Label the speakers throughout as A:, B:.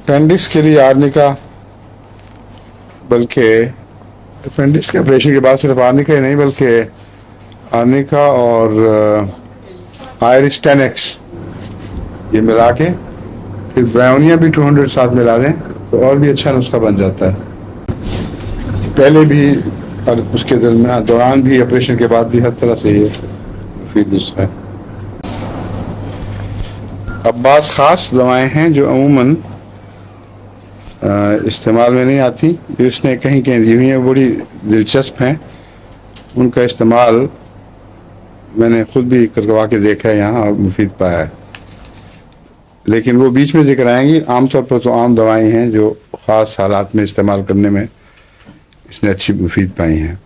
A: Appendix के लिए arnica, बल्कि अपेंडिक्स के ऑपरेशन के बाद सिर्फ आर्निका ही नहीं बल्कि आर्निका और आयरिस 10X ये मिला के फिर ब्राउनिया भी 200 साथ मिला दें तो और भी अच्छा नुस्खा बन जाता है। पहले भी और उसके दौरान भी ऑपरेशन के बाद भी हर तरह से ये मुफीद नुस्खा है। अब बाज़ ख़ास दवाएं हैं जो अमूमन इस्तेमाल में नहीं आती, जो इसने कहीं कहीं दी हुई हैं, बड़ी दिलचस्प हैं। उनका इस्तेमाल मैंने ख़ुद भी करवा के देखा है यहाँ और मुफीद पाया है, लेकिन वो बीच में जिक्र आएंगी। आमतौर पर तो आम दवाएं हैं जो ख़ास हालात में इस्तेमाल करने में इसने अच्छी मुफीद पाई हैं।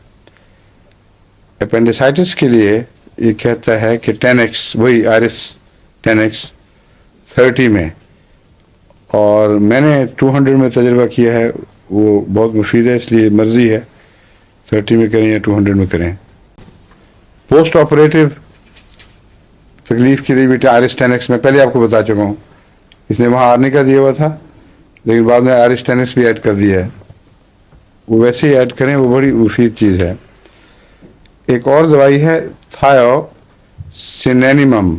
A: अपेंडिसाइटिस के लिए ये कहता है कि 10X, वही आयरिस 10X 30 में, और मैंने 200 में तजर्बा किया है, वो बहुत मुफीद है, इसलिए मर्ज़ी है 30 में करें या 200 में करें। पोस्ट ऑपरेटिव तकलीफ़ के लिए भी आयरिस 10X में पहले आपको बता चुका हूँ, इसने वहाँ आर्निका दिया हुआ था लेकिन बाद में आयरिस 10X भी ऐड कर दिया है, वो वैसे ही ऐड करें, वो बड़ी मुफीद चीज़ है। एक और दवाई है थायोसिनेनिमम।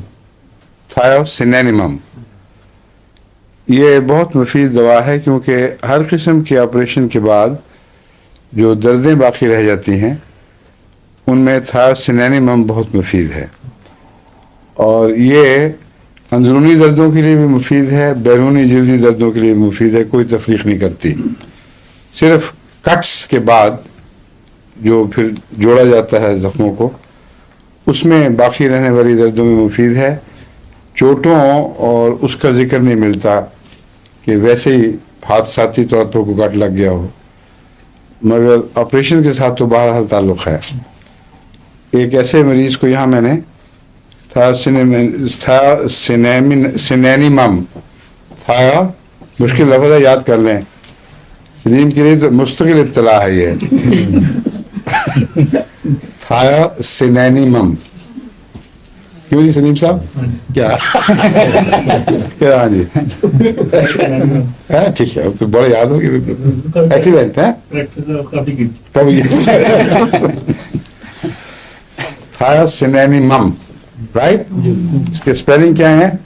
A: ये बहुत मुफीद दवा है क्योंकि हर किस्म के ऑपरेशन के बाद जो दर्दें बाकी रह जाती हैं उनमें थायोसिनेनिमम बहुत मुफीद है, और ये अंदरूनी दर्दों के लिए भी मुफीद है, बैरूनी जल्दी दर्दों के लिए भी मुफीद है, कोई तफरीक नहीं करती। सिर्फ कट्स के बाद जो फिर जोड़ा जाता है ज़ख्मों को, उसमें बाकी रहने वाली दर्दों में मुफीद है। चोटों और उसका जिक्र नहीं मिलता कि वैसे ही हादसाती तौर पर कोई कट लग गया हो, मगर ऑपरेशन के साथ तो बहरहाल ताल्लुक़ है। एक ऐसे मरीज़ को यहाँ मैंने थायोसिनेनिमम, मुश्किल लफ्ज़ है, याद कर लें, सलीम के लिए तो मुस्तकिल इब्तला है ये थायोसिनेनिमम। क्यों जी सलीम साहब, क्या क्या? हाँ जी, है ठीक है, तो बड़ा याद होगी, एक्सीडेंट है कभी थायोसिनेनिमम, राइट। इसके स्पेलिंग क्या है?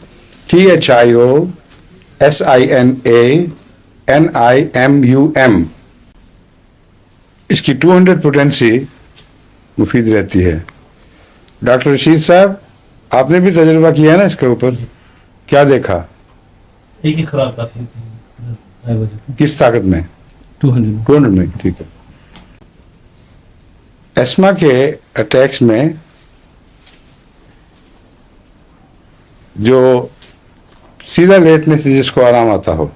A: THIOSINANIMUM। इसकी 200 पोटेंसी मुफीद रहती है। डॉक्टर रशीद साहब, आपने भी तजुर्बा किया है ना इसके ऊपर, क्या देखा?
B: एक ही खुराक
A: किस ताकत में? 200 में, ठीक है। एस्मा के अटैक्स में जो सीधा लेटने से जिसको आराम आता हो,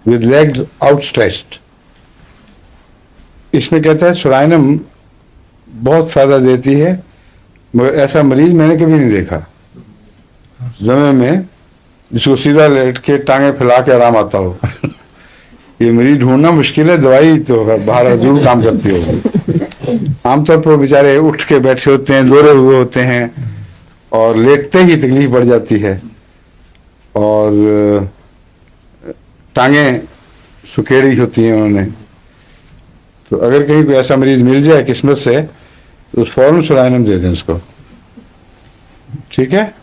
A: विद लेग्स आउटस्ट्रेच्ड, इसमें कहता है सुराइनम बहुत फ़ायदा देती है, मगर ऐसा मरीज़ मैंने कभी नहीं देखा जमे में जिसको सीधा लेट के टांगे फैला के आराम आता हो। ये मरीज़ ढूंढना मुश्किल है, दवाई तो बाहर जरूर काम करती होगी। आमतौर पर बेचारे उठ के बैठे होते हैं, दौड़े हुए होते हैं, और लेटते ही तकलीफ बढ़ जाती है, और टांगें सुकेड़ी होती हैं उन्होंने। तो अगर कहीं कोई ऐसा मरीज़ मिल जाए किस्मत से, तो फ़ौरन सुराइनम दे दें उसको, ठीक है।